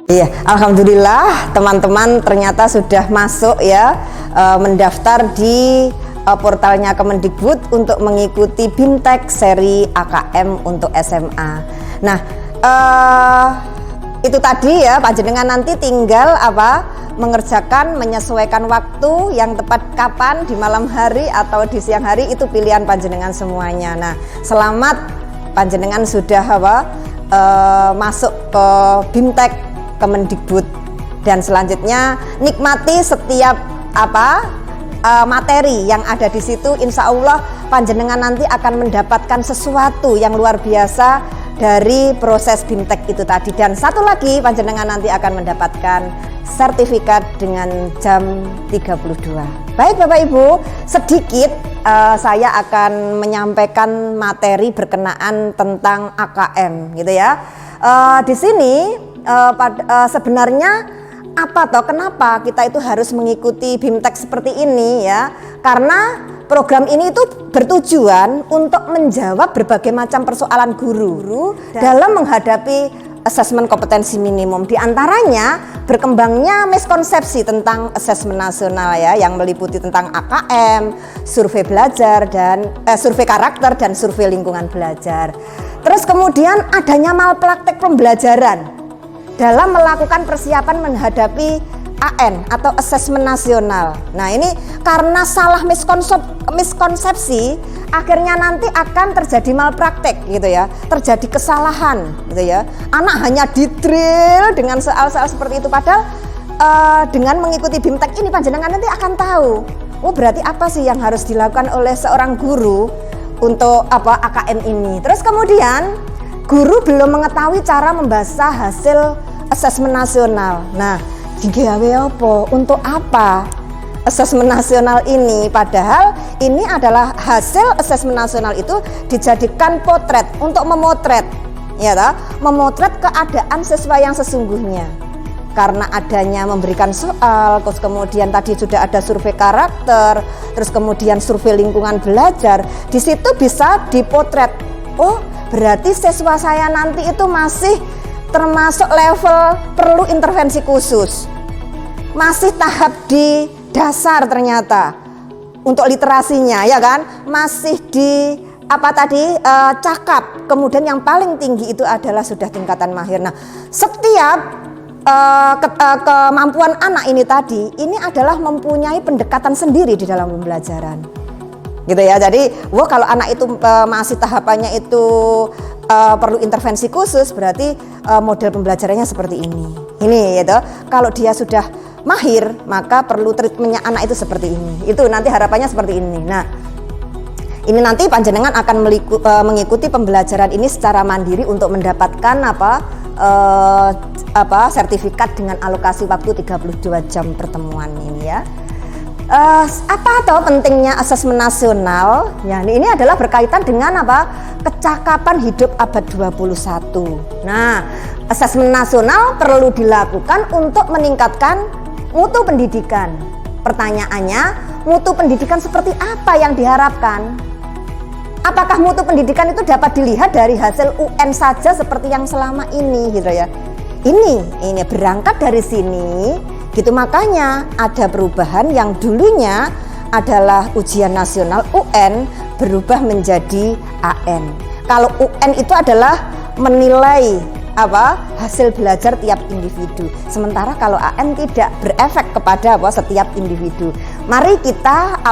Iya, alhamdulillah teman-teman ternyata sudah masuk ya, mendaftar di portalnya Kemendikbud untuk mengikuti BIMTEK seri AKM untuk SMA. Nah, itu tadi ya, panjenengan nanti tinggal mengerjakan, menyesuaikan waktu yang tepat kapan, di malam hari atau di siang hari, itu pilihan panjenengan semuanya. Nah, selamat panjenengan sudah masuk ke BIMTEK Kemendikbud, dan selanjutnya nikmati setiap materi yang ada di situ. Insya Allah panjenengan nanti akan mendapatkan sesuatu yang luar biasa dari proses BIMTEK itu tadi. Dan satu lagi, panjenengan nanti akan mendapatkan sertifikat dengan jam 32. Baik Bapak Ibu, sedikit saya akan menyampaikan materi berkenaan tentang AKM gitu ya. Di sini sebenarnya kenapa kita itu harus mengikuti BIMTEK seperti ini ya? Karena program ini itu bertujuan untuk menjawab berbagai macam persoalan guru dalam menghadapi asesmen kompetensi minimum. Di antaranya berkembangnya miskonsepsi tentang asesmen nasional ya, yang meliputi tentang AKM, survei belajar dan survei karakter dan survei lingkungan belajar. Terus kemudian adanya malpraktek pembelajaran dalam melakukan persiapan menghadapi AN atau asesmen nasional. Nah, ini karena salah miskonsepsi, akhirnya nanti akan terjadi malpraktek gitu ya, terjadi kesalahan gitu ya. Anak hanya di-drill dengan soal-soal seperti itu, padahal dengan mengikuti BIMTEK ini panjenengan nanti akan tahu, oh berarti apa sih yang harus dilakukan oleh seorang guru untuk AKM ini. Terus kemudian guru belum mengetahui cara membaca hasil asesmen nasional. Nah, digawe apa? Untuk apa asesmen nasional ini? Padahal ini adalah hasil asesmen nasional itu dijadikan potret untuk memotret, ya toh? Memotret keadaan siswa yang sesungguhnya. Karena adanya memberikan soal, terus kemudian tadi sudah ada survei karakter, terus kemudian survei lingkungan belajar. Di situ bisa dipotret. Oh, berarti siswa saya nanti itu masih termasuk level perlu intervensi khusus, masih tahap di dasar ternyata untuk literasinya ya kan, masih di cakap, kemudian yang paling tinggi itu adalah sudah tingkatan mahir. Nah, setiap kemampuan anak ini tadi, ini adalah mempunyai pendekatan sendiri di dalam pembelajaran gitu ya. Jadi kalau anak itu masih tahapannya itu perlu intervensi khusus, berarti model pembelajarannya seperti ini gitu. Kalau dia sudah mahir, maka perlu treatmentnya anak itu seperti ini. Itu nanti harapannya seperti ini. Nah, ini nanti panjenengan akan mengikuti pembelajaran ini secara mandiri untuk mendapatkan sertifikat dengan alokasi waktu 32 jam pertemuan ini ya. Pentingnya asesmen nasional? Ya, ini adalah berkaitan dengan kecakapan hidup abad 21. Nah, asesmen nasional perlu dilakukan untuk meningkatkan mutu pendidikan. Pertanyaannya, mutu pendidikan seperti apa yang diharapkan? Apakah mutu pendidikan itu dapat dilihat dari hasil UN saja seperti yang selama ini gitu ya? Ini berangkat dari sini gitu, makanya ada perubahan yang dulunya adalah ujian nasional UN berubah menjadi AN. Kalau UN itu adalah menilai hasil belajar tiap individu, sementara kalau AN tidak berefek kepada setiap individu. Mari kita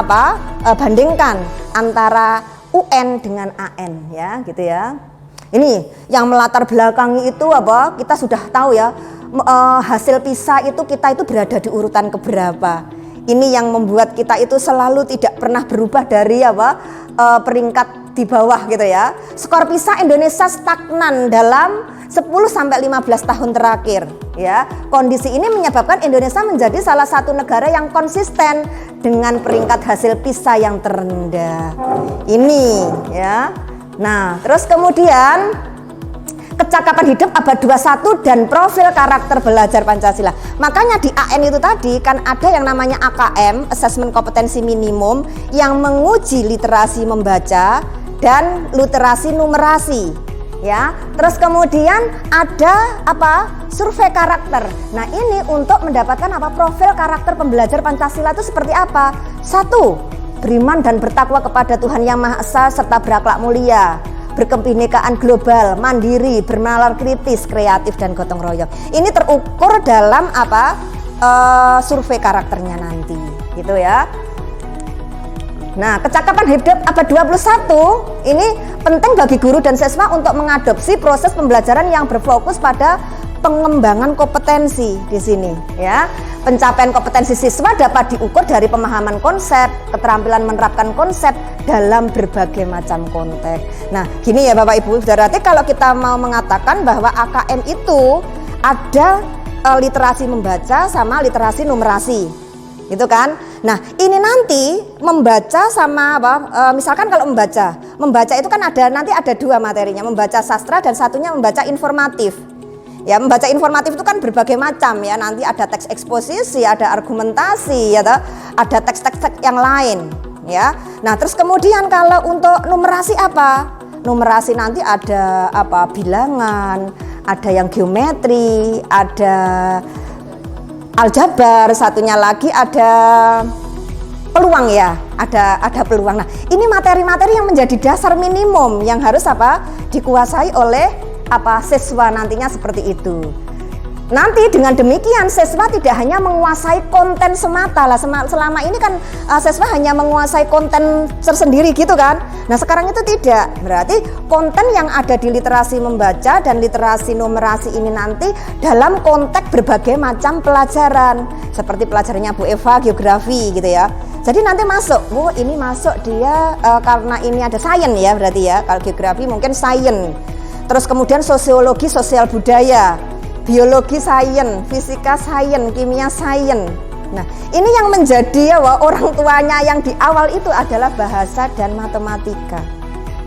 bandingkan antara UN dengan AN ya gitu ya. Ini yang melatar belakangi itu kita sudah tahu ya, hasil PISA itu kita itu berada di urutan keberapa. Ini yang membuat kita itu selalu tidak pernah berubah dari peringkat di bawah gitu ya. Skor PISA Indonesia stagnan dalam 10-15 tahun terakhir ya. Kondisi ini menyebabkan Indonesia menjadi salah satu negara yang konsisten dengan peringkat hasil PISA yang terendah. Ini ya. Nah, terus kemudian kecakapan hidup abad 21 dan profil karakter belajar Pancasila. Makanya di AN itu tadi kan ada yang namanya AKM, asesmen kompetensi minimum, yang menguji literasi membaca dan literasi numerasi. ya. Terus kemudian ada apa? Survei karakter. Nah, ini untuk mendapatkan apa? Profil karakter pembelajar Pancasila itu seperti apa? 1. Beriman dan bertakwa kepada Tuhan Yang Maha Esa serta berakhlak mulia, berkebinekaan global, mandiri, bernalar kritis, kreatif dan gotong royong. Ini terukur dalam apa? Survei karakternya nanti, gitu ya. Nah, kecakapan hidup abad 21 ini penting bagi guru dan siswa untuk mengadopsi proses pembelajaran yang berfokus pada pengembangan kompetensi di sini, ya. Pencapaian kompetensi siswa dapat diukur dari pemahaman konsep, keterampilan menerapkan konsep dalam berbagai macam konteks. Nah, gini ya Bapak Ibu, berarti kalau kita mau mengatakan bahwa AKM itu ada literasi membaca sama literasi numerasi, gitu kan? Nah, ini nanti membaca sama apa? Misalkan kalau membaca itu kan nanti ada 2 materinya, membaca sastra dan satunya membaca informatif. Ya, membaca informatif itu kan berbagai macam ya. Nanti ada teks eksposisi, ada argumentasi, ya, ada teks-teks yang lain, ya. Nah, terus kemudian kalau untuk numerasi apa? Numerasi nanti ada apa? Bilangan, ada yang geometri, ada aljabar, satunya lagi ada peluang ya, ada peluang. Nah, ini materi-materi yang menjadi dasar minimum yang harus apa? Dikuasai oleh apa? Siswa nantinya seperti itu. Nanti dengan demikian siswa tidak hanya menguasai konten semata lah, selama ini kan siswa hanya menguasai konten tersendiri gitu kan. Nah, sekarang itu tidak, berarti konten yang ada di literasi membaca dan literasi numerasi ini nanti dalam konteks berbagai macam pelajaran, seperti pelajarannya Bu Eva geografi gitu ya. Jadi nanti masuk, ini masuk dia karena ini ada sains ya, berarti ya. Kalau geografi mungkin sains. Terus kemudian sosiologi, sosial budaya, biologi sains, fisika sains, kimia sains. Nah, ini yang menjadi ya orang tuanya yang di awal itu adalah bahasa dan matematika.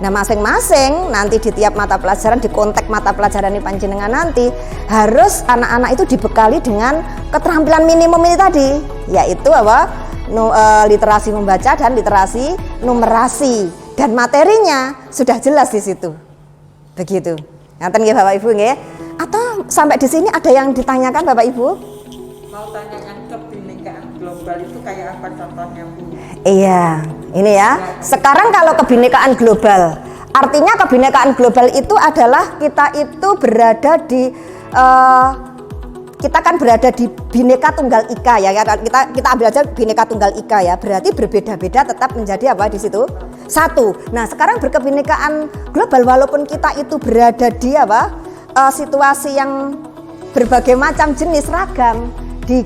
Nah, masing-masing nanti di tiap mata pelajaran, di konteks mata pelajaran ini panjenengan nanti harus anak-anak itu dibekali dengan keterampilan minimum ini tadi, yaitu apa? Literasi membaca dan literasi numerasi, dan materinya sudah jelas di situ. Begitu. Ngaten nggih Bapak Ibu nggih? Atau sampai di sini ada yang ditanyakan Bapak Ibu? Mau tanyakan kebinekaan global itu kayak apa contohnya Bu? Iya, ini ya. Sekarang kalau kebinekaan global, artinya kebinekaan global itu adalah kita itu berada di kita kan berada di Bhinneka Tunggal Ika ya. Kita ambil aja Bhinneka Tunggal Ika ya. Berarti berbeda-beda tetap menjadi apa di situ? Satu. Nah, sekarang berkebinekaan global walaupun kita itu berada di apa? Situasi yang berbagai macam jenis ragam di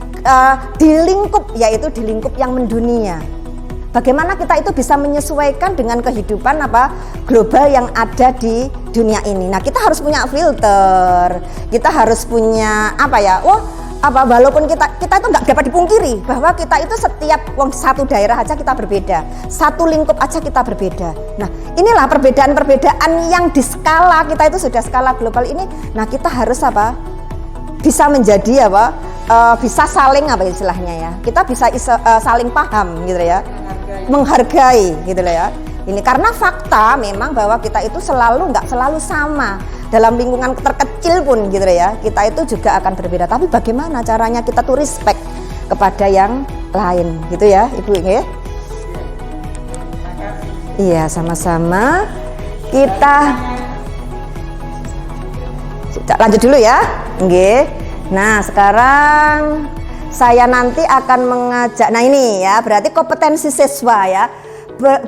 lingkup, yaitu di lingkup yang mendunia. Bagaimana kita itu bisa menyesuaikan dengan kehidupan apa global yang ada di dunia ini. Nah, kita harus punya filter, kita harus punya apa ya? Walaupun kita itu nggak dapat dipungkiri bahwa kita itu setiap satu daerah aja kita berbeda, satu lingkup aja kita berbeda. Nah, inilah perbedaan-perbedaan yang di skala kita itu sudah skala global ini. Nah, kita harus apa? Bisa menjadi apa? Bisa saling apa istilahnya ya? Kita bisa saling paham gitu ya. Menghargai gitu loh ya. Ini karena fakta memang bahwa kita itu nggak selalu sama dalam lingkungan terkecil pun gitu loh ya. Kita itu juga akan berbeda. Tapi bagaimana caranya kita tuh respect kepada yang lain gitu ya, Ibu ya. Iya, sama-sama. Kita lanjut dulu ya. Nggih. Nah, sekarang saya nanti akan mengajak, nah ini ya, berarti kompetensi siswa ya,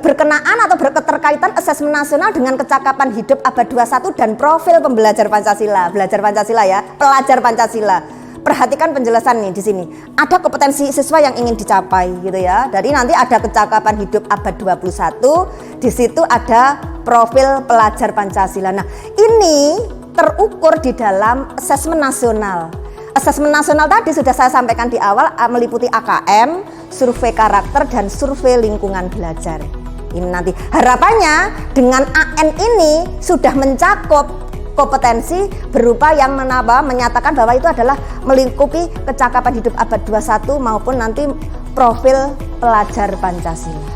berkenaan atau berketerkaitan asesmen nasional dengan kecakapan hidup abad 21 dan profil pembelajar Pancasila, belajar Pancasila ya, pelajar Pancasila. Perhatikan penjelasan nih di sini. Ada kompetensi siswa yang ingin dicapai gitu ya. Dari nanti ada kecakapan hidup abad 21, di situ ada profil pelajar Pancasila. Nah, ini terukur di dalam asesmen nasional. Asesmen nasional tadi sudah saya sampaikan di awal, meliputi AKM, survei karakter, dan survei lingkungan belajar. Ini nanti harapannya dengan AN ini sudah mencakup kompetensi berupa yang menyatakan bahwa itu adalah melingkupi kecakapan hidup abad 21 maupun nanti profil pelajar Pancasila.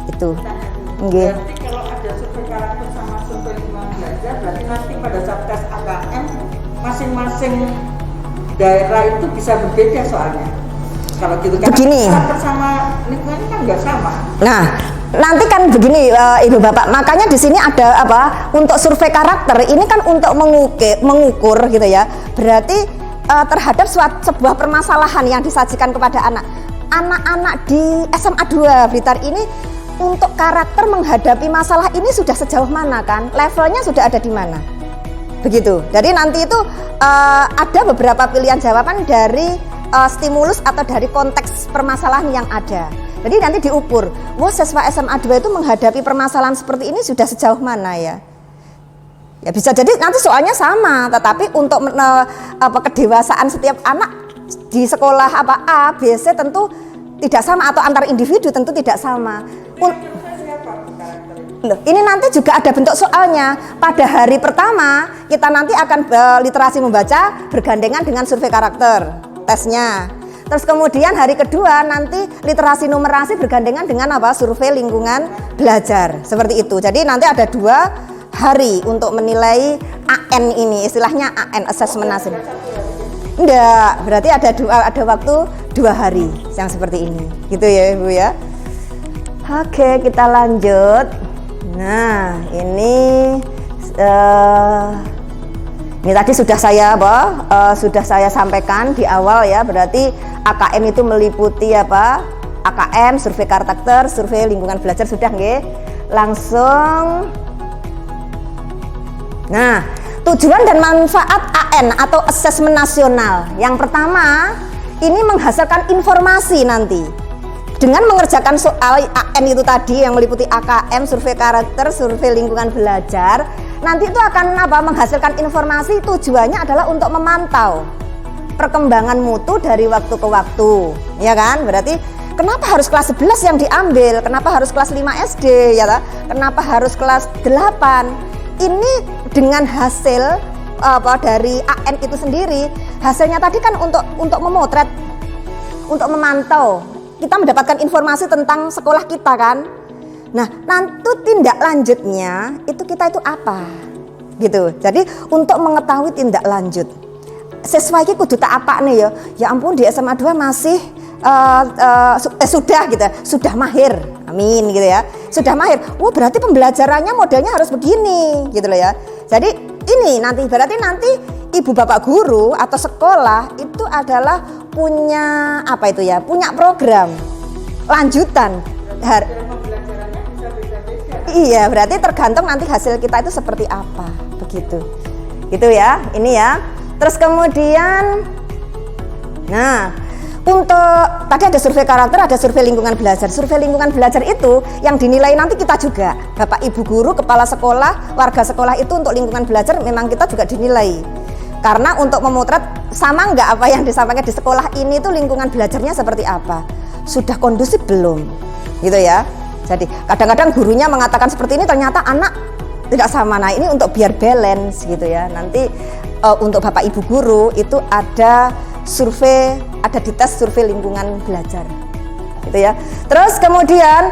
Itu. Berarti kalau ada survei karakter sama survei lingkungan belajar, berarti nanti pada saat tes AKM masing-masing daerah itu bisa berbeda soalnya. Kalau gitu kan Begini. karakter sama lingkungan kan nggak sama. Nah, nanti kan begini Ibu Bapak, makanya di sini ada apa? Untuk survei karakter ini kan untuk mengukur gitu ya. Berarti terhadap sebuah permasalahan yang disajikan kepada anak-anak di SMA 2 Blitar ini, untuk karakter menghadapi masalah ini sudah sejauh mana kan? Levelnya sudah ada di mana? Begitu. Jadi nanti itu ada beberapa pilihan jawaban dari stimulus atau dari konteks permasalahan yang ada. Jadi nanti diukur, wah siswa SMA 2 itu menghadapi permasalahan seperti ini sudah sejauh mana ya? Ya bisa jadi nanti soalnya sama, tetapi untuk kedewasaan setiap anak di sekolah A, B, C tentu tidak sama, atau antar individu tentu tidak sama. Loh, ini nanti juga ada bentuk soalnya. Pada hari pertama kita nanti akan literasi membaca bergandengan dengan survei karakter tesnya. Terus kemudian hari kedua nanti literasi numerasi bergandengan dengan apa? Survei lingkungan belajar. Seperti itu. Jadi nanti ada 2 hari untuk menilai AN ini, istilahnya AN assessment nasional. Enggak, berarti ada waktu 2 hari yang seperti ini. Gitu ya Ibu ya. Oke, kita lanjut. Nah, ini tadi sudah saya sampaikan di awal ya. Berarti AKM itu meliputi apa? AKM, survei karakter, survei lingkungan belajar sudah nggih. Langsung. Nah, tujuan dan manfaat AN atau asesmen nasional. Yang pertama, ini menghasilkan informasi nanti. Dengan mengerjakan soal AN itu tadi yang meliputi AKM, survei karakter, survei lingkungan belajar, nanti itu akan menghasilkan informasi. Tujuannya adalah untuk memantau perkembangan mutu dari waktu ke waktu, ya kan? Berarti kenapa harus kelas 11 yang diambil? Kenapa harus kelas 5 SD, ya tak? Kenapa harus kelas 8? Ini dengan hasil dari AN itu sendiri, hasilnya tadi kan untuk memotret, untuk memantau. Kita mendapatkan informasi tentang sekolah kita kan. Nah, nanti tindak lanjutnya itu kita itu apa? Gitu. Jadi untuk mengetahui tindak lanjut, siswa ini kudu tak apa nih ya? Ya ampun, di SMA 2 masih sudah gitu, sudah mahir. Amin gitu ya. Sudah mahir. Wah, berarti pembelajarannya modelnya harus begini gitu loh ya. Jadi ini nanti berarti nanti ibu bapak guru atau sekolah itu adalah punya apa itu ya? Punya program lanjutan. Iya, berarti tergantung nanti hasil kita itu seperti apa, begitu. Gitu ya, ini ya. Terus kemudian, nah, untuk tadi ada survei karakter, ada survei lingkungan belajar. Survei lingkungan belajar itu yang dinilai nanti kita juga, Bapak Ibu guru, kepala sekolah, warga sekolah itu untuk lingkungan belajar memang kita juga dinilai. Karena untuk memotret sama nggak apa yang disampaikan di sekolah ini tuh lingkungan belajarnya seperti apa, sudah kondusif belum, gitu ya. Jadi kadang-kadang gurunya mengatakan seperti ini, ternyata anak tidak sama. Nah ini untuk biar balance gitu ya. Nanti untuk Bapak Ibu guru itu ada survei, ada dites survei lingkungan belajar gitu ya. Terus kemudian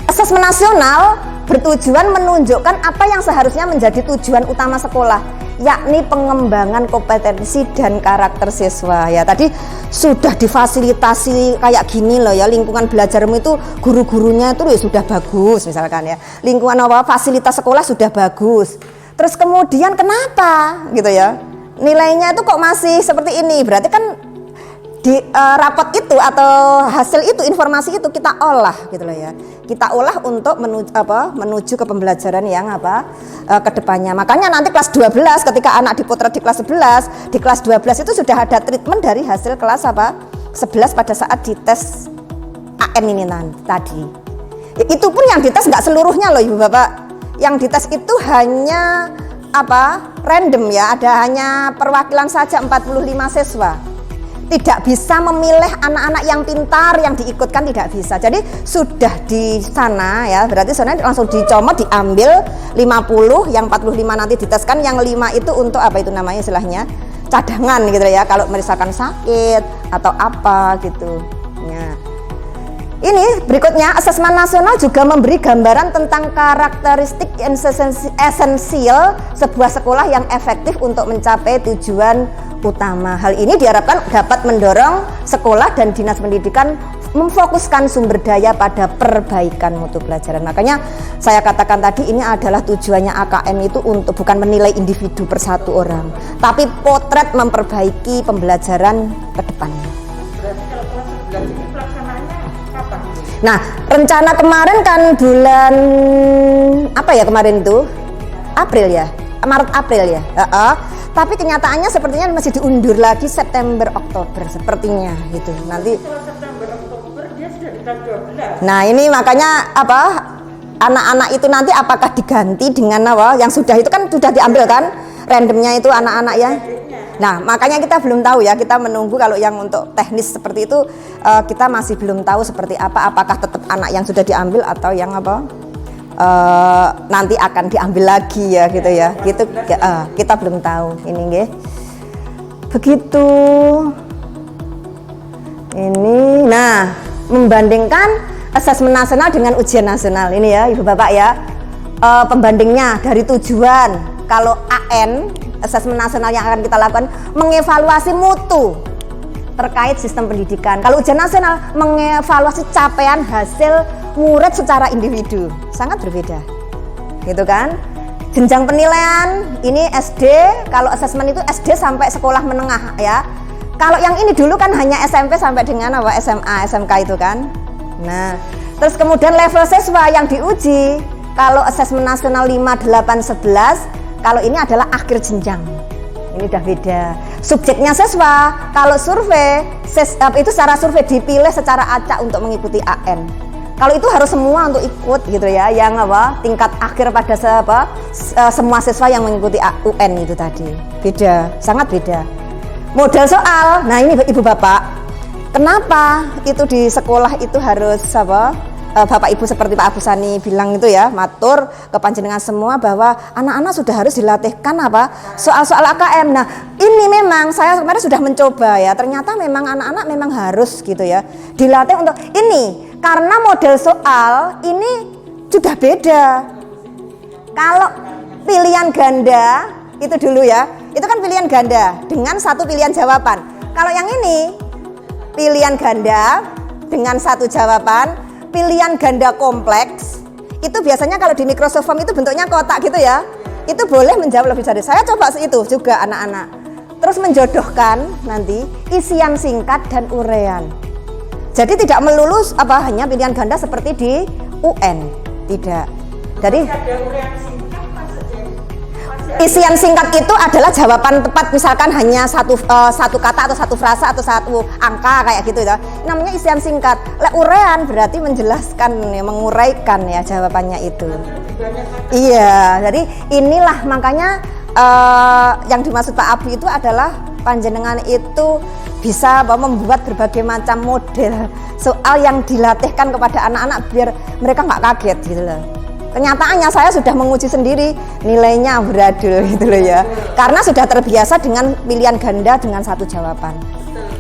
asesmen nasional bertujuan menunjukkan apa yang seharusnya menjadi tujuan utama sekolah, yakni pengembangan kompetensi dan karakter siswa ya. Tadi sudah difasilitasi kayak gini loh ya, lingkungan belajarmu itu guru-gurunya itu ya sudah bagus misalkan ya, lingkungan fasilitas sekolah sudah bagus. Terus kemudian kenapa gitu ya nilainya itu kok masih seperti ini? Berarti kan di rapot itu atau hasil itu, informasi itu kita olah gitu loh ya. Kita olah untuk menuju ke pembelajaran yang ke depannya. Makanya nanti kelas 12 ketika anak dipotret di kelas 11, di kelas 12 itu sudah ada treatment dari hasil kelas 11 pada saat dites AN ini tadi. Ya, itu pun yang dites nggak seluruhnya loh Ibu Bapak. Yang dites itu hanya random ya, ada hanya perwakilan saja 45 siswa. Tidak bisa memilih anak-anak yang pintar yang diikutkan, tidak bisa. Jadi sudah di sana ya, berarti sana langsung dicomot, diambil 50, yang 45 nanti diteskan, yang 5 itu untuk apa itu namanya istilahnya cadangan gitu ya, kalau misalkan sakit atau apa gitu ya. Ini berikutnya, asesmen nasional juga memberi gambaran tentang karakteristik esensial sebuah sekolah yang efektif untuk mencapai tujuan utama. Hal ini diharapkan dapat mendorong sekolah dan dinas pendidikan memfokuskan sumber daya pada perbaikan mutu pelajaran. Makanya saya katakan tadi, ini adalah tujuannya AKM itu untuk bukan menilai individu per satu orang, tapi potret memperbaiki pembelajaran ke depannya. Berarti kalau kelas 11 ini pelaksanaannya kapan? Nah, rencana kemarin kan bulan apa ya kemarin itu? April ya? Maret April ya? Tapi kenyataannya sepertinya masih diundur lagi September Oktober sepertinya gitu. Nanti Kalau September Oktober dia sudah di kelas 12. nah ini makanya apa, anak-anak itu nanti apakah diganti dengan apa yang sudah itu kan sudah diambil kan randomnya itu anak-anak ya. Nah makanya kita belum tahu ya, kita menunggu. Kalau yang untuk teknis seperti itu kita masih belum tahu seperti apa, apakah tetap anak yang sudah diambil atau yang apa nanti akan diambil lagi ya gitu ya, gitu kita belum tahu ini nggih. Begitu ini. Nah, membandingkan asesmen nasional dengan ujian nasional ini ya Ibu Bapak ya, pembandingnya dari tujuan. Kalau AN, asesmen nasional yang akan kita lakukan mengevaluasi mutu terkait sistem pendidikan. Kalau ujian nasional mengevaluasi capaian hasil murid secara individu, sangat berbeda gitu kan. Jenjang penilaian ini SD, kalau asesmen itu SD sampai sekolah menengah ya. Kalau yang ini dulu kan hanya SMP sampai dengan apa SMA, SMK itu kan. Nah, terus kemudian level siswa yang diuji, kalau asesmen nasional 5, 8, 11, kalau ini adalah akhir jenjang. Ini udah beda. Subjeknya siswa, kalau survei itu secara survei dipilih secara acak untuk mengikuti AN. Kalau itu harus semua untuk ikut gitu ya, yang apa tingkat akhir pada semua siswa yang mengikuti UN itu tadi. Beda, sangat beda. Model soal, nah ini Ibu Bapak, kenapa itu di sekolah itu harus apa? Bapak Ibu seperti Pak Abu Sani bilang itu ya, matur ke panjenengan semua bahwa anak-anak sudah harus dilatihkan apa? Soal-soal AKM. Nah, ini memang saya kemarin sudah mencoba ya, ternyata memang anak-anak memang harus gitu ya, dilatih untuk ini. Karena model soal ini sudah beda. Kalau pilihan ganda itu dulu ya, itu kan pilihan ganda dengan satu pilihan jawaban. Kalau yang ini pilihan ganda dengan satu jawaban, pilihan ganda kompleks. Itu biasanya kalau di Microsoft Form itu bentuknya kotak gitu ya. Itu boleh menjawab lebih dari saya coba itu juga anak-anak. Terus menjodohkan nanti isian singkat dan uraian. Jadi tidak melulu hanya pilihan ganda seperti di UN, tidak. Jadi Ada uraian singkat maksudnya. isian singkat itu adalah jawaban tepat, misalkan hanya satu kata atau satu frase atau satu angka kayak gitu ya. Namanya isian singkat. Uraian berarti menjelaskan ya, menguraikan ya jawabannya itu. Iya, jadi inilah makanya yang dimaksud Pak Abu itu adalah panjenengan itu bisa membuat berbagai macam model soal yang dilatihkan kepada anak-anak biar mereka nggak kaget gitu loh. Kenyataannya saya sudah menguji sendiri, nilainya amburadul gitu loh ya. Karena sudah terbiasa dengan pilihan ganda dengan satu jawaban.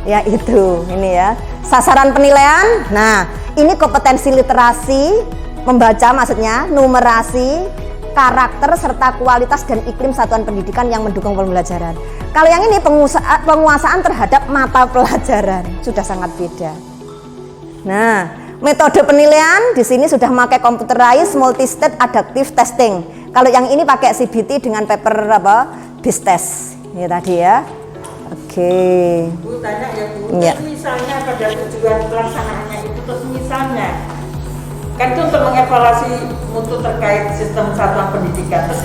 Ya itu, ini ya. Sasaran penilaian. Nah, ini kompetensi literasi, membaca maksudnya, numerasi, karakter serta kualitas dan iklim satuan pendidikan yang mendukung pembelajaran. Kalau yang ini penguasaan terhadap mata pelajaran sudah sangat beda. Nah, metode penilaian di sini sudah memakai computerized multi-state adaptive testing. Kalau yang ini pakai CBT dengan paper BIS test. Ini tadi ya. Oke. Bu tanya ya Bu, Ya. terus misalnya pada tujuan pelaksanaannya itu terus misalnya kan itu untuk mengevaluasi mutu terkait sistem satuan pendidikan. Terus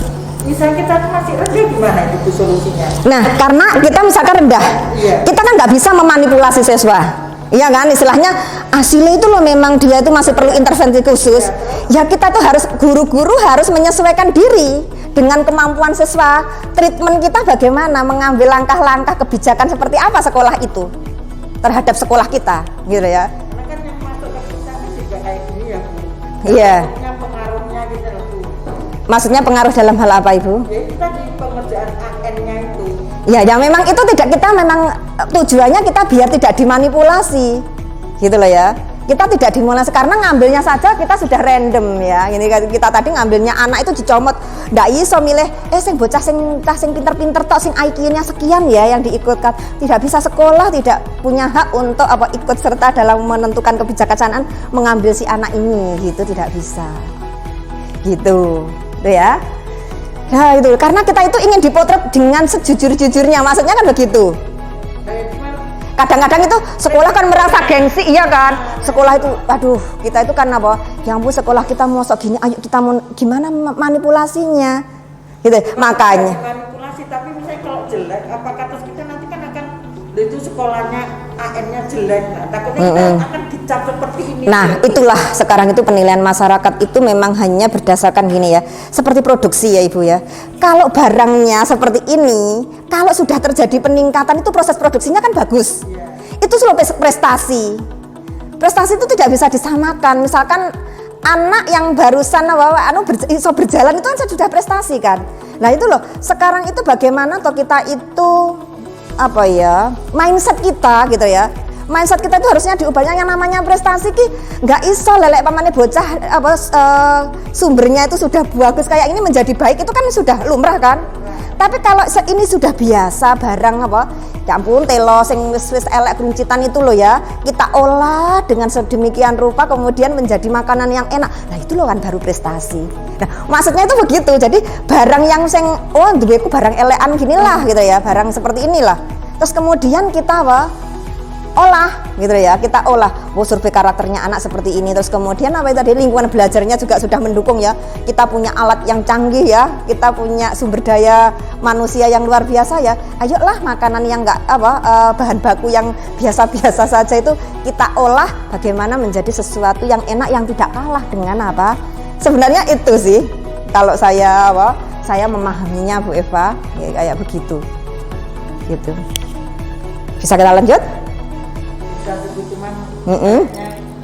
misalnya kita tuh masih rendah, gimana itu Bu solusinya? Nah, karena kita misalkan rendah, Iya. kita kan nggak bisa memanipulasi siswa. Iya kan, istilahnya hasilnya itu loh memang dia itu masih perlu intervensi khusus. Ya kita tuh harus, guru-guru harus menyesuaikan diri dengan kemampuan siswa. Treatment kita bagaimana, mengambil langkah-langkah kebijakan seperti apa sekolah itu terhadap sekolah kita, gitu ya. Karena kan yang masuk ke kita kan juga kayak gini ya Bu. Iya. Pengaruhnya gitu loh Bu. Maksudnya pengaruh dalam hal apa Ibu? Ya itu tadi pengerjaan AN-nya itu. Ya memang itu tidak, kita memang tujuannya kita biar tidak dimanipulasi gitu loh ya. Kita tidak dimulai karena ngambilnya saja kita sudah random ya. Ini kita tadi ngambilnya anak itu dicomot, ndak iso milih sing bocah sing pinter-pinter tok sing IQ-nya sekian ya yang diikutkan. Tidak bisa, sekolah tidak punya hak untuk ikut serta dalam menentukan kebijaksanaan mengambil si anak ini, gitu, tidak bisa. Gitu. Tuh ya. Nah, itu karena kita itu ingin dipotret dengan sejujur-jujurnya, maksudnya kan begitu. Kadang-kadang itu sekolah kan merasa gengsi, iya kan? Sekolah itu, aduh, kita itu kan apa? Ya ampun, sekolah kita mau sok gini, ayo kita mau gimana manipulasinya, gitu. Makanya. Manipulasi, tapi misalnya kalau jelek, apakah terus kita nanti kan akan itu sekolahnya AN-nya jelek, nah, takutnya kita akan dicap seperti ini. Nah, itulah sekarang itu penilaian masyarakat itu memang hanya berdasarkan gini ya, seperti produksi ya Ibu ya. Kalau barangnya seperti ini, kalau sudah terjadi peningkatan itu proses produksinya kan bagus. Itu sudah prestasi. Prestasi itu tidak bisa disamakan. Misalkan anak yang barusan iso berjalan itu kan sudah prestasi kan. Nah itu loh, sekarang itu bagaimana toh kita itu mindset kita gitu ya. Mindset kita itu harusnya diubahnya, yang namanya prestasi ki nggak iso lelek pamane bocah sumbernya itu sudah bagus kayak ini menjadi baik, itu kan sudah lumrah kan. Tapi kalau ini sudah biasa barang ya ampun telo sing wis elek gruncitan itu loh ya, kita olah dengan sedemikian rupa kemudian menjadi makanan yang enak. Nah itu loh kan baru prestasi. Nah maksudnya itu begitu. Jadi barang yang sing duweku barang elekan ginilah gitu ya, barang seperti inilah. Terus kemudian kita olah gitu ya, kita olah survei karakternya anak seperti ini, terus kemudian tadi lingkungan belajarnya juga sudah mendukung ya, kita punya alat yang canggih ya, kita punya sumber daya manusia yang luar biasa ya, ayolah makanan yang bahan baku yang biasa-biasa saja itu kita olah bagaimana menjadi sesuatu yang enak yang tidak kalah dengan sebenarnya itu sih kalau saya memahaminya Bu Eva ya, kayak begitu gitu. Bisa kita lanjut? Cuman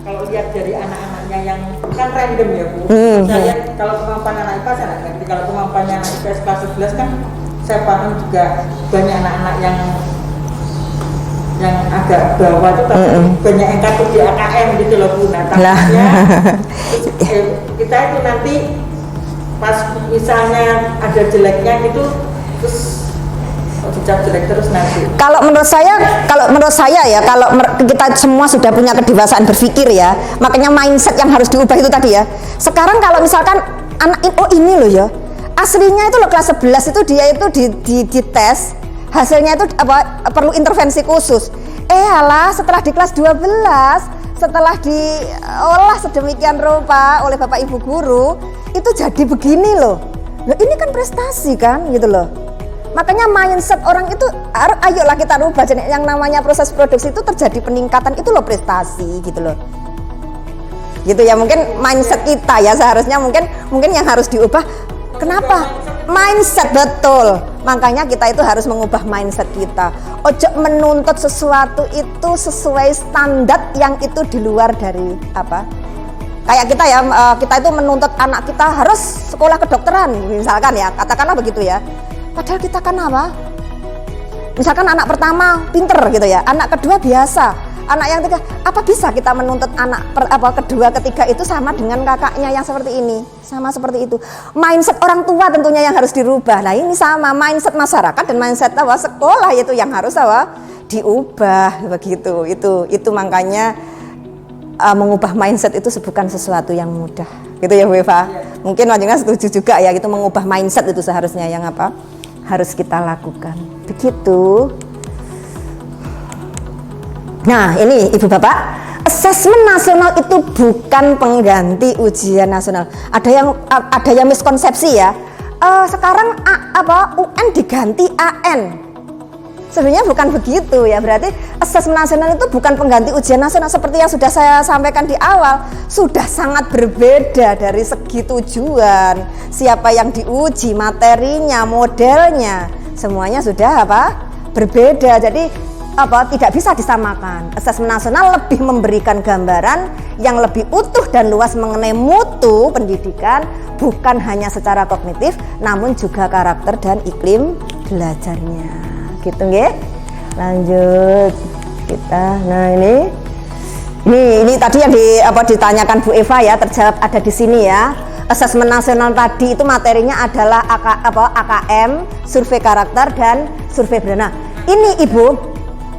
kalau lihat dari anak-anaknya yang kan random ya Bu. Saya lihat kalau kemampuan anak IPA saya ngerti, kalau kemampuannya anak IPS kelas 11 kan saya paham juga banyak anak-anak yang agak bawah itu tapi banyak yang takut di AKM gitu loh Bu. Nah takutnya kita itu nanti pas misalnya ada jeleknya gitu terus dicap jelek terus nanti. Kalau menurut saya ya, kalau kita semua sudah punya kedewasaan berpikir ya, makanya mindset yang harus diubah itu tadi ya. Sekarang kalau misalkan anak ini loh ya, aslinya itu loh kelas 11 itu dia itu di tes, hasilnya itu perlu intervensi khusus. Alah setelah di kelas 12, setelah diolah sedemikian rupa oleh Bapak Ibu guru, itu jadi begini loh. Nah, ini kan prestasi kan gitu loh. Makanya mindset orang itu ayolah kita rubah. Jadi yang namanya proses produksi itu terjadi peningkatan, itu loh prestasi gitu loh. Gitu ya, mungkin mindset kita ya seharusnya mungkin yang harus diubah. Kenapa? Mindset, betul. Makanya kita itu harus mengubah mindset kita. Ojo menuntut sesuatu itu sesuai standar yang itu di luar dari kayak kita ya, kita itu menuntut anak kita harus sekolah kedokteran misalkan ya, katakanlah begitu ya. Padahal kita kan misalkan anak pertama pinter gitu ya, anak kedua biasa, anak yang ketiga, apa bisa kita menuntut anak kedua ketiga itu sama dengan kakaknya yang seperti ini, sama seperti itu. Mindset orang tua tentunya yang harus dirubah. Nah ini sama mindset masyarakat dan mindset sekolah itu yang harus diubah begitu. Itu makanya mengubah mindset itu bukan sesuatu yang mudah gitu ya Bu Eva. Mungkin Wajengnya setuju juga ya, itu mengubah mindset itu seharusnya yang harus kita lakukan begitu. Nah ini Ibu Bapak, asesmen nasional itu bukan pengganti ujian nasional. Ada yang miskonsepsi ya. Sekarang UN diganti AN. Sebenarnya bukan begitu ya, berarti asesmen nasional itu bukan pengganti ujian nasional. Seperti yang sudah saya sampaikan di awal, sudah sangat berbeda dari segi tujuan, siapa yang diuji, materinya, modelnya, semuanya sudah berbeda. Jadi tidak bisa disamakan. Asesmen nasional lebih memberikan gambaran yang lebih utuh dan luas mengenai mutu pendidikan, bukan hanya secara kognitif, namun juga karakter dan iklim belajarnya. Gitu nggih. Lanjut kita. Nah ini Ini tadi yang ditanyakan Bu Eva ya, terjawab ada di sini ya. Asesmen nasional tadi itu materinya adalah AKM, survei karakter dan survei berana. Ini Ibu,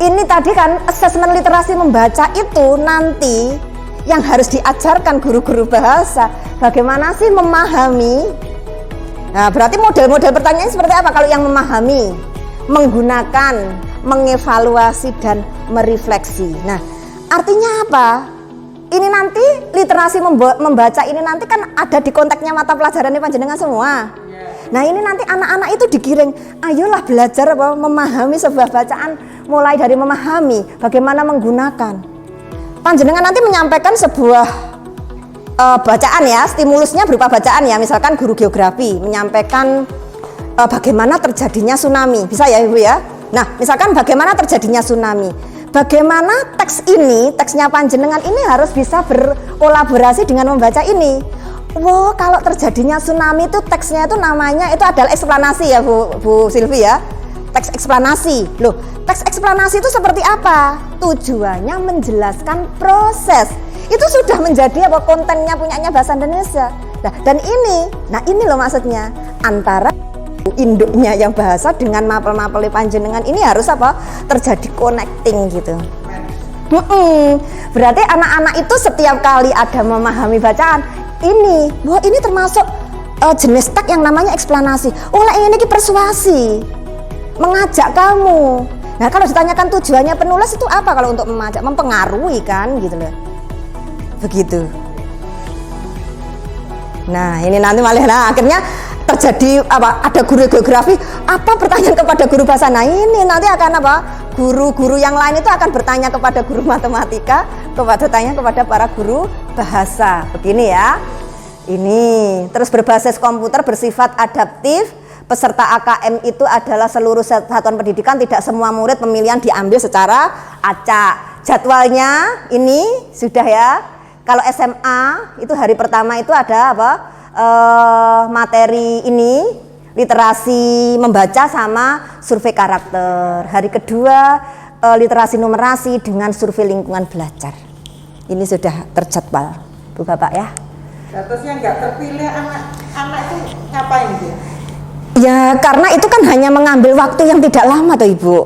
ini tadi kan asesmen literasi membaca itu nanti yang harus diajarkan guru-guru bahasa. Bagaimana sih memahami? Nah, berarti model-model pertanyaan seperti apa kalau yang memahami, menggunakan, mengevaluasi dan merefleksi. Nah, artinya apa? Ini nanti literasi membaca ini nanti kan ada di konteksnya mata pelajarannya panjenengan semua. Nah, ini nanti anak-anak itu digiring, ayolah belajar memahami sebuah bacaan, mulai dari memahami bagaimana menggunakan. Panjenengan nanti menyampaikan sebuah bacaan ya, stimulusnya berupa bacaan ya, misalkan guru geografi menyampaikan bagaimana terjadinya tsunami, bisa ya Ibu ya. Nah, misalkan bagaimana terjadinya tsunami, bagaimana teks ini, teksnya panjenengan ini harus bisa berkolaborasi dengan membaca ini. Wow, kalau terjadinya tsunami itu teksnya itu namanya itu adalah eksplanasi ya Bu Silvi ya. Teks eksplanasi. Loh, teks eksplanasi itu seperti apa? Tujuannya menjelaskan proses. Itu sudah menjadi kontennya punyanya bahasa Indonesia. Nah, dan ini loh maksudnya antara induknya yang bahasa dengan mapel-mapel panjenengan ini harus terjadi connecting gitu. Berarti anak-anak itu setiap kali ada memahami bacaan ini, wah ini termasuk jenis teks yang namanya eksplanasi. Oh ini persuasi, mengajak kamu. Nah kalau ditanyakan tujuannya penulis itu apa kalau untuk mengajak, mempengaruhi kan gitu loh. Begitu. Nah ini nanti malah akhirnya terjadi ada guru geografi pertanyaan kepada guru bahasa. Nah ini nanti akan guru-guru yang lain itu akan bertanya kepada guru matematika, tanya kepada para guru bahasa. Begini ya, ini terus berbasis komputer, bersifat adaptif. Peserta AKM itu adalah seluruh satuan pendidikan, tidak semua murid pemilihan diambil secara acak. Jadwalnya ini sudah ya. Kalau SMA itu hari pertama itu ada materi ini literasi membaca sama survei karakter. Hari kedua literasi numerasi dengan survei lingkungan belajar. Ini sudah terjadwal Bu Bapak ya. Terus yang nggak terpilih anak itu ngapain dia? Ya karena itu kan hanya mengambil waktu yang tidak lama tuh Ibu.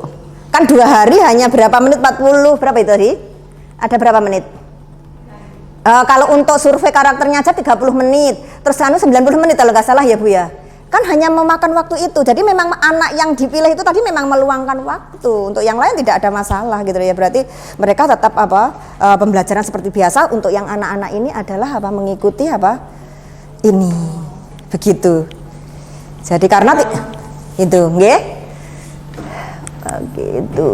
Kan 2 hari hanya berapa menit, 40 berapa itu tadi? Ada berapa menit? Kalau untuk survei karakternya aja 30 menit, terus 90 menit kalau nggak salah ya Bu ya. Kan hanya memakan waktu itu. Jadi memang anak yang dipilih itu tadi memang meluangkan waktu. Untuk yang lain tidak ada masalah gitu ya. Berarti mereka tetap pembelajaran seperti biasa. Untuk yang anak-anak ini adalah mengikuti ini. Begitu. Jadi karena itu, nggih. Begitu.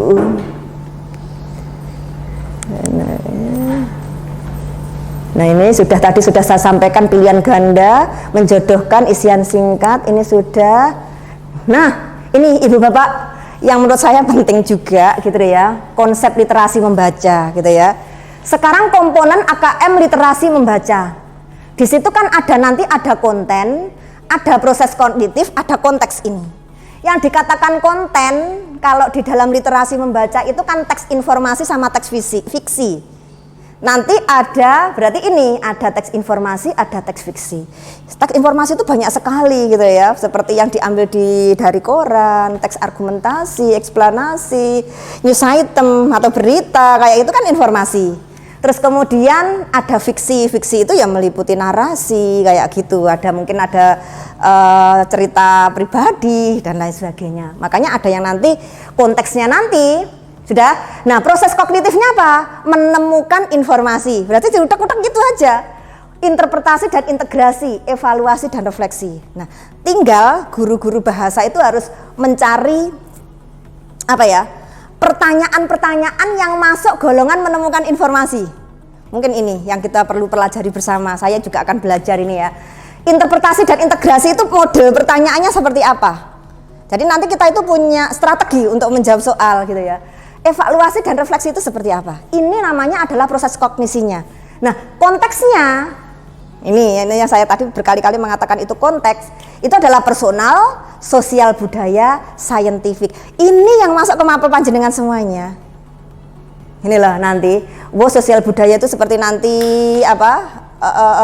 Nah ini tadi sudah saya sampaikan pilihan ganda, menjodohkan, isian singkat, ini sudah. Nah ini Ibu Bapak yang menurut saya penting juga gitu ya, konsep literasi membaca gitu ya. Sekarang komponen AKM literasi membaca, di situ kan nanti ada konten, ada proses kognitif, ada konteks ini. Yang dikatakan konten kalau di dalam literasi membaca itu kan teks informasi sama teks fiksi. Nanti berarti ini ada teks informasi, ada teks fiksi. Teks informasi itu banyak sekali gitu ya, seperti yang diambil dari koran, teks argumentasi, eksplanasi, news item atau berita, kayak itu kan informasi. Terus kemudian ada fiksi itu yang meliputi narasi kayak gitu, mungkin ada cerita pribadi dan lain sebagainya. Makanya ada yang nanti konteksnya nanti sudah. Nah proses kognitifnya apa? Menemukan informasi. Berarti diutak-utak gitu aja. Interpretasi dan integrasi, evaluasi dan refleksi. Nah tinggal guru-guru bahasa itu harus mencari pertanyaan-pertanyaan yang masuk golongan menemukan informasi. Mungkin ini yang kita perlu pelajari bersama. Saya juga akan belajar ini ya. Interpretasi dan integrasi itu model pertanyaannya seperti apa? Jadi nanti kita itu punya strategi untuk menjawab soal gitu ya. Evaluasi dan refleksi itu seperti apa? Ini namanya adalah proses kognisinya. Nah, konteksnya ini yang saya tadi berkali-kali mengatakan itu konteks. Itu adalah personal, sosial, budaya, saintifik. Ini yang masuk ke mapel panjenengan semuanya. Ini loh nanti, sosial budaya itu seperti nanti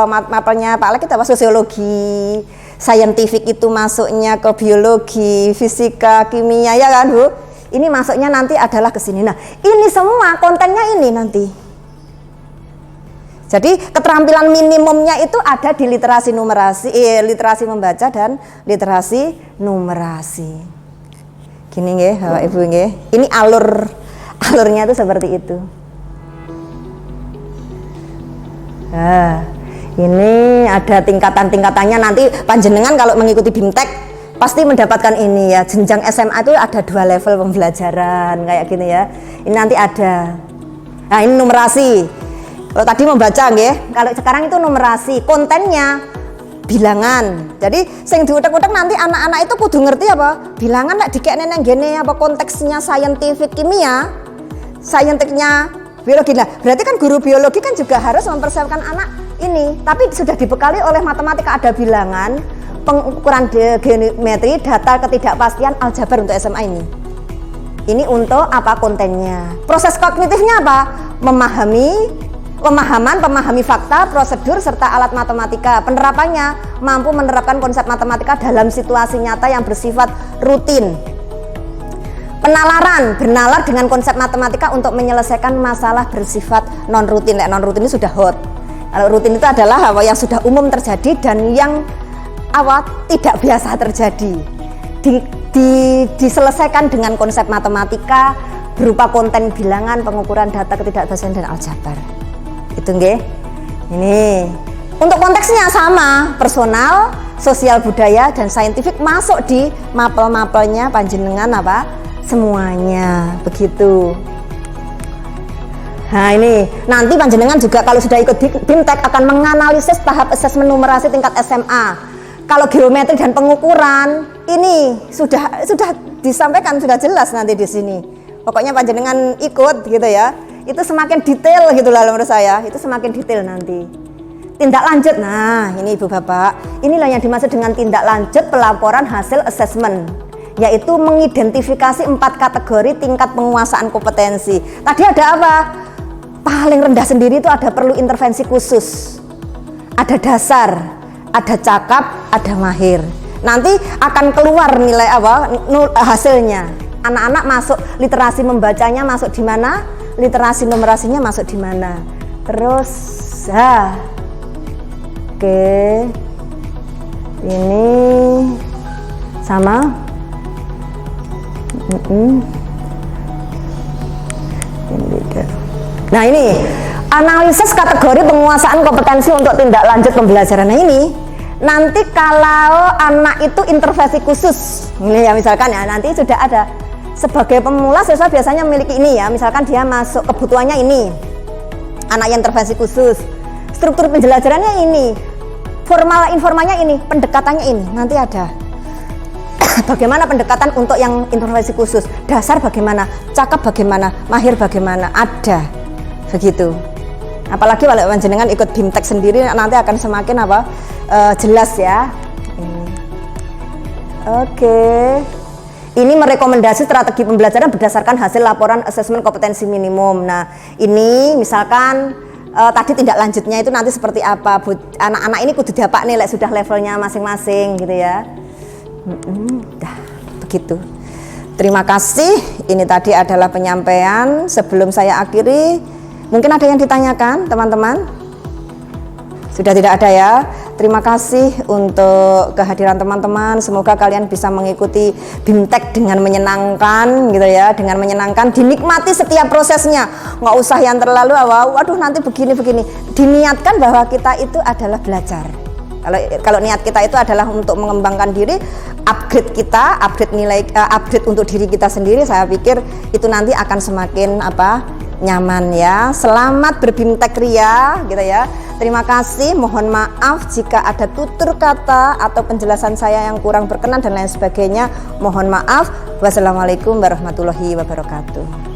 mapelnya Pak Alek itu apa, sosiologi, saintifik itu masuknya ke biologi, fisika, kimia ya kan Bu. Ini masuknya nanti adalah ke sini. Nah, ini semua kontennya ini nanti. Jadi keterampilan minimumnya itu ada di literasi numerasi, literasi membaca dan literasi numerasi. Gini nggih, Bapak Ibu nggih. Ini alurnya itu seperti itu. Nah, ini ada tingkatan-tingkatannya nanti panjenengan kalau mengikuti BIMTEK pasti mendapatkan ini ya. Jenjang SMA itu ada 2 level pembelajaran kayak gini ya. Ini nanti ada. Nah, ini numerasi. Kalau tadi membaca nggih, kalau sekarang itu numerasi, kontennya bilangan. Jadi sing diutek-utek nanti anak-anak itu kudu ngerti apa? Bilangan nek dikekne nang ngene apa konteksnya saintifik kimia, saintifiknya biologi. Nah, berarti kan guru biologi kan juga harus mempersiapkan anak ini, tapi sudah dibekali oleh matematika, ada bilangan, pengukuran geometri, data ketidakpastian, aljabar untuk SMA ini. Ini untuk apa kontennya? Proses kognitifnya apa? Memahami fakta, prosedur, serta alat matematika. Penerapannya mampu menerapkan konsep matematika dalam situasi nyata yang bersifat rutin. Penalaran, bernalar dengan konsep matematika untuk menyelesaikan masalah bersifat non-rutin. Non-rutin ini sudah hot. Kalau rutin itu adalah apa yang sudah umum terjadi dan yang tidak biasa terjadi. Diselesaikan dengan konsep matematika berupa konten bilangan, pengukuran data ketidakpastian dan aljabar. Itu nggih. Ini untuk konteksnya sama, personal, sosial budaya dan saintifik masuk di mapel-mapelnya panjenengan apa? Semuanya begitu. Nah, ini nanti panjenengan juga kalau sudah ikut BIMTEK akan menganalisis tahap asesmen numerasi tingkat SMA. Kalau geometri dan pengukuran ini sudah disampaikan, sudah jelas nanti di sini. Pokoknya panjenengan ikut gitu ya. Itu semakin detail gitu lah menurut saya. Itu semakin detail nanti. Tindak lanjut. Nah, ini Ibu Bapak, inilah yang dimaksud dengan tindak lanjut pelaporan hasil asesmen, yaitu mengidentifikasi 4 kategori tingkat penguasaan kompetensi. Tadi ada apa? Paling rendah sendiri itu ada perlu intervensi khusus. Ada dasar, ada cakap, ada mahir. Nanti akan keluar nilai hasilnya. Anak-anak masuk literasi membacanya masuk di mana? Literasi numerasinya masuk di mana? Terus oke. Ini sama. Nah, ini analisis kategori penguasaan kompetensi untuk tindak lanjut pembelajaran. Nah, ini nanti kalau anak itu intervensi khusus, ini ya misalkan ya nanti sudah ada sebagai pemula siswa biasanya memiliki ini ya, misalkan dia masuk kebutuhannya ini, anak yang intervensi khusus, struktur pembelajarannya ini, formal informalnya ini, pendekatannya ini, nanti ada. Bagaimana pendekatan untuk yang intervensi khusus, dasar bagaimana, cakap bagaimana, mahir bagaimana, ada begitu. Apalagi kalau panjenengan ikut BIMTEK sendiri nanti akan semakin jelas ya. Oke. Ini merekomendasi strategi pembelajaran berdasarkan hasil laporan asesmen kompetensi minimum. Nah, ini misalkan tadi tindak lanjutnya itu nanti seperti apa? Anak-anak ini kudu diapak nih, sudah levelnya masing-masing gitu ya. Begitu. Terima kasih. Ini tadi adalah penyampaian. Sebelum saya akhiri, mungkin ada yang ditanyakan teman-teman? Sudah tidak ada ya. Terima kasih untuk kehadiran teman-teman. Semoga kalian bisa mengikuti BIMTEK dengan menyenangkan gitu ya, dengan menyenangkan, dinikmati setiap prosesnya. Nggak usah yang terlalu waduh nanti begini-begini. Diniatkan bahwa kita itu adalah belajar. Kalau niat kita itu adalah untuk mengembangkan diri, upgrade kita, upgrade nilai, upgrade untuk diri kita sendiri, saya pikir itu nanti akan semakin nyaman ya. Selamat berbimtek ria gitu ya. Terima kasih, mohon maaf jika ada tutur kata atau penjelasan saya yang kurang berkenan dan lain sebagainya. Mohon maaf. Wassalamualaikum warahmatullahi wabarakatuh.